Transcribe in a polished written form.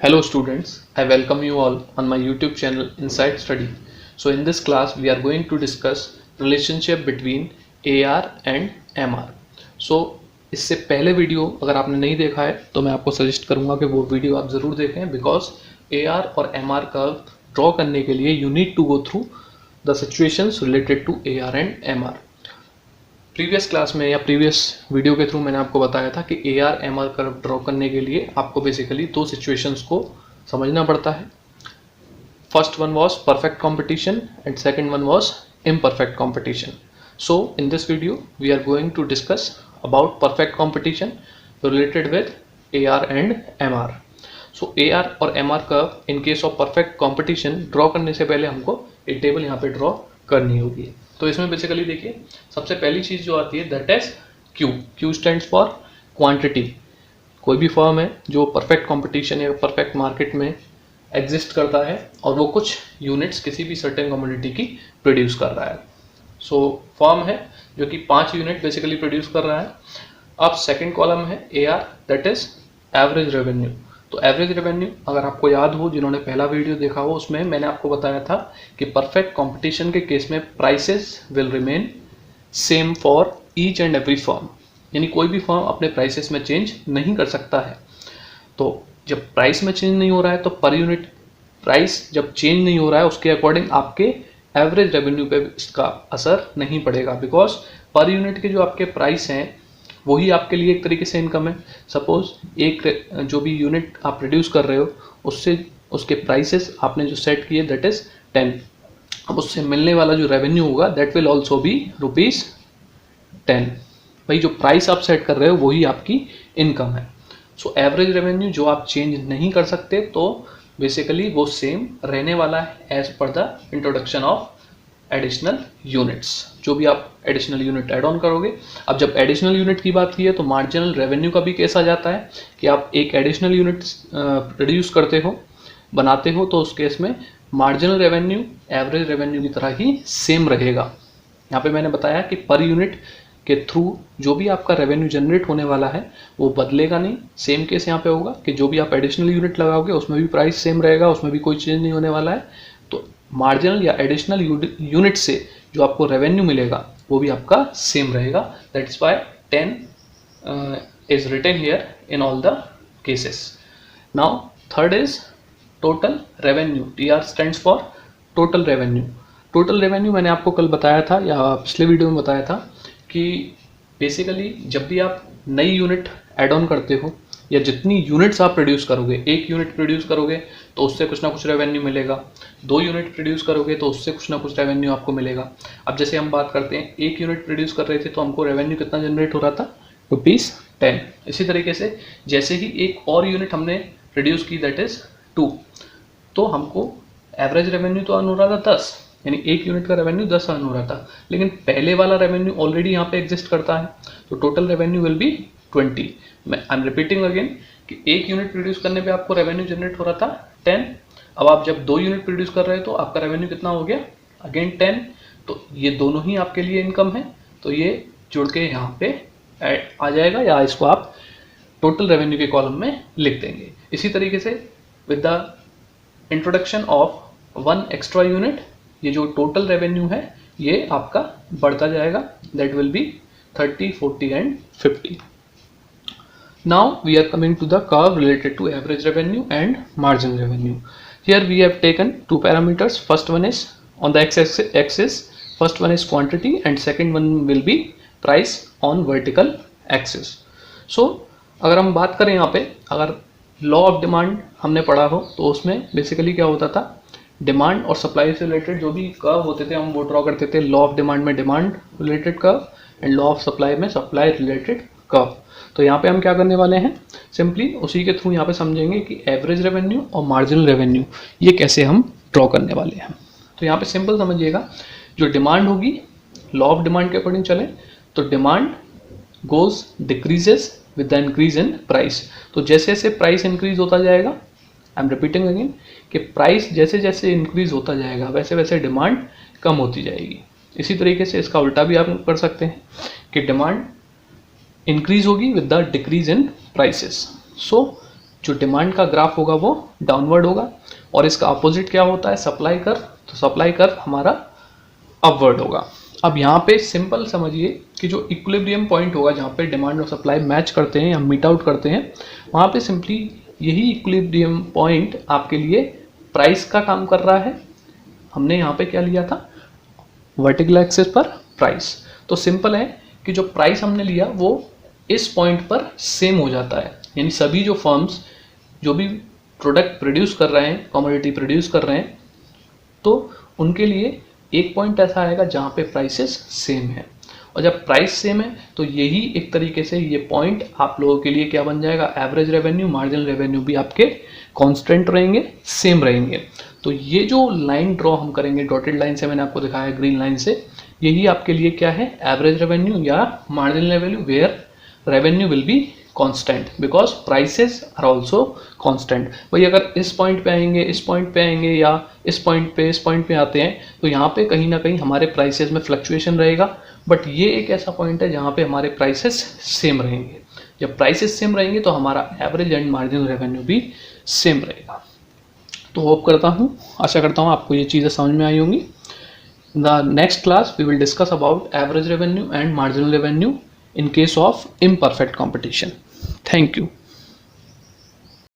Hello students, I welcome you all on my YouTube channel Insight Study. So in this class we are going to discuss relationship between AR and MR. So इससे पहले video अगर आपने नहीं देखा है तो मैं आपको सजेस्ट करूंगा कि वो वीडियो आप ज़रूर देखें बिकॉज AR और MR कर्व ड्रॉ करने के लिए you need to go through the situations related to AR and MR. Previous class में या प्रीवियस वीडियो के थ्रू मैंने आपको बताया था कि AR MR कर्व ड्रॉ करने के लिए आपको बेसिकली दो सिचुएशंस को समझना पड़ता है. First one was perfect competition and second one was imperfect competition. So in this video we are going to discuss about perfect competition related with AR and MR. So AR और MR curve in case of perfect competition draw करने से पहले हमको एक table यहाँ पे draw करनी होगी. तो इसमें बेसिकली देखिए सबसे पहली चीज़ जो आती है that is Q. Q stands for quantity. कोई भी फर्म है जो परफेक्ट कंपटीशन या परफेक्ट मार्केट में एग्जिस्ट करता है और वो कुछ यूनिट्स किसी भी सर्टेन कमोडिटी की प्रोड्यूस कर रहा है. सो फर्म है जो कि 5 यूनिट बेसिकली प्रोड्यूस कर रहा है. अब सेकेंड कॉलम है AR that is average revenue. तो एवरेज रेवेन्यू अगर आपको याद हो, जिन्होंने पहला वीडियो देखा हो, उसमें मैंने आपको बताया था कि परफेक्ट कंपटीशन के केस में prices will remain same for each and every firm. यानी कोई भी फर्म अपने प्राइसेस में चेंज नहीं कर सकता है. तो जब प्राइस में चेंज नहीं हो रहा है तो पर यूनिट प्राइस जब चेंज नहीं हो रहा है उसके अकॉर्डिंग आपके एवरेज रेवेन्यू पे इसका असर नहीं पड़ेगा बिकॉज पर यूनिट के जो आपके प्राइस हैं वही आपके लिए एक तरीके से इनकम है. सपोज एक जो भी यूनिट आप प्रोड्यूस कर रहे हो उससे उसके प्राइसेस आपने जो सेट किए दैट इज 10. अब उससे मिलने वाला जो रेवेन्यू होगा दैट विल ऑल्सो बी ₹10. भाई जो प्राइस आप सेट कर रहे हो वही आपकी इनकम है. सो एवरेज रेवेन्यू जो आप चेंज नहीं कर सकते तो बेसिकली वो सेम रहने वाला है as per the introduction of additional units. जो भी आप एडिशनल यूनिट ऐड ऑन करोगे. अब जब एडिशनल यूनिट की बात की है तो मार्जिनल रेवेन्यू का भी केस आ जाता है कि आप एक एडिशनल यूनिट प्रोड्यूस करते हो, बनाते हो, तो उस केस में मार्जिनल रेवेन्यू एवरेज रेवेन्यू की तरह ही सेम रहेगा. यहाँ पे मैंने बताया कि पर यूनिट के थ्रू जो भी आपका रेवेन्यू जनरेट होने वाला है वो बदलेगा नहीं. सेम केस यहाँ पे होगा कि जो भी आप एडिशनल यूनिट लगाओगे उसमें भी प्राइस सेम रहेगा, उसमें भी कोई चेंज नहीं होने वाला है. तो मार्जिनल या एडिशनल यूनिट से जो आपको रेवेन्यू मिलेगा वो भी आपका सेम रहेगा. That's why 10 is written here in all the cases. Now third is total revenue. TR stands for total revenue. Total revenue मैंने आपको कल बताया था या पिछले वीडियो में बताया था कि बेसिकली जब भी आप नई यूनिट ऐड ऑन करते हो या जितनी यूनिट्स आप प्रोड्यूस करोगे, एक यूनिट प्रोड्यूस करोगे तो उससे कुछ ना कुछ रेवेन्यू मिलेगा, 2 यूनिट प्रोड्यूस करोगे तो उससे कुछ ना कुछ रेवेन्यू आपको मिलेगा. अब जैसे हम बात करते हैं एक यूनिट प्रोड्यूस कर रहे थे तो हमको रेवेन्यू कितना जनरेट हो रहा था? ₹10. इसी तरीके से जैसे ही एक और यूनिट हमने प्रोड्यूस की दैट इज 2, तो हमको एवरेज रेवेन्यू तो अर्न हो रहा था 10, यानी एक यूनिट का रेवेन्यू 10 अर्न हो रहा था. लेकिन पहले वाला रेवेन्यू ऑलरेडी यहाँ पे एग्जिस्ट करता है तो टोटल रेवेन्यू विल बी 20. मैं आई एम रिपीटिंग अगेन कि एक यूनिट प्रोड्यूस करने पे आपको रेवेन्यू जनरेट हो रहा था 10. अब आप जब 2 यूनिट प्रोड्यूस कर रहे हो तो आपका रेवेन्यू कितना हो गया? अगेन 10. तो ये दोनों ही आपके लिए इनकम है तो ये जुड़ के यहाँ पे आ जाएगा या इसको आप टोटल रेवेन्यू के कॉलम में लिख देंगे. इसी तरीके से with the introduction of 1 extra unit ये जो टोटल रेवेन्यू है ये आपका बढ़ता जाएगा. That will be 30, 40 and 50. Now we are coming to the curve related to average revenue and margin revenue. Here we have taken 2 parameters. First one is on the x-axis. First one is quantity and second one will be price on vertical axis. So अगर हम बात करें यहाँ पे, अगर law of demand हमने पढ़ा हो तो उसमें बेसिकली क्या होता था, डिमांड और सप्लाई से रिलेटेड जो भी कर्व होते थे हम वो ड्रॉ करते थे. लॉ ऑफ डिमांड में demand related curve and law of supply में सप्लाई रिलेटेड कर्व. तो यहाँ पे हम क्या करने वाले हैं, सिंपली उसी के थ्रू यहाँ पे समझेंगे कि एवरेज रेवेन्यू और मार्जिनल रेवेन्यू ये कैसे हम ड्रॉ करने वाले हैं. तो यहाँ पे सिंपल समझिएगा, जो डिमांड होगी लॉ ऑफ डिमांड के अकॉर्डिंग चले तो demand goes decreases with the increase in price. तो जैसे जैसे प्राइस इंक्रीज होता जाएगा, आई एम रिपीटिंग अगेन कि प्राइस जैसे जैसे इंक्रीज होता जाएगा वैसे वैसे डिमांड कम होती जाएगी. इसी तरीके से इसका उल्टा भी आप कर सकते हैं कि डिमांड इंक्रीज होगी with the decrease in prices. So जो डिमांड का ग्राफ होगा वो डाउनवर्ड होगा, और इसका अपोजिट क्या होता है, सप्लाई कर, तो सप्लाई कर हमारा अपवर्ड होगा। अब यहाँ पे सिंपल समझिए कि जो इक्विलिब्रियम पॉइंट होगा जहाँ पे डिमांड और सप्लाई मैच करते हैं या मीट आउट करते हैं, वहाँ पे सिंपली यही इक्विलिब्रियम पॉइंट आपके लिए प्राइस का काम कर रहा है। हमने यहाँ पे क्या लिया था, वर्टिकल एक्सिस पर प्राइस। तो सिंपल है कि जो प्राइस हमने लिया वो इस पॉइंट पर सेम हो जाता है, यानी सभी जो फर्म्स जो भी प्रोडक्ट प्रोड्यूस कर रहे हैं, कमोडिटी प्रोड्यूस कर रहे हैं, तो उनके लिए एक पॉइंट ऐसा आएगा जहाँ पे प्राइसेस सेम है। और जब प्राइस सेम है तो यही एक तरीके से ये पॉइंट आप लोगों के लिए क्या बन जाएगा, एवरेज रेवेन्यू, मार्जिनल रेवेन्यू भी आपके कांस्टेंट रहेंगे, सेम रहेंगे। तो ये जो लाइन ड्रॉ हम करेंगे डॉटेड लाइन से, मैंने आपको दिखाया ग्रीन लाइन से, यही आपके लिए क्या है, एवरेज रेवेन्यू या marginal revenue, where revenue will be constant because prices are also constant. भाई अगर इस पॉइंट पे आएंगे, इस पॉइंट पे आएंगे, या इस पॉइंट पे आते हैं, तो यहाँ पे कहीं ना कहीं हमारे प्राइसेस में फ्लक्चुएशन रहेगा। बट ये एक ऐसा पॉइंट है जहाँ पे हमारे प्राइसेस सेम रहेंगे। जब प्राइसेस सेम रहेंगे तो हमारा एवरेज एंड मार्जिनल रेवेन्यू भी सेम रहेगा। तो होप करता हूँ, आशा करता हूँ आपको ये चीज़ें समझ में आई होंगी। The next class we will discuss about average revenue and marginal revenue in case of imperfect competition. Thank you.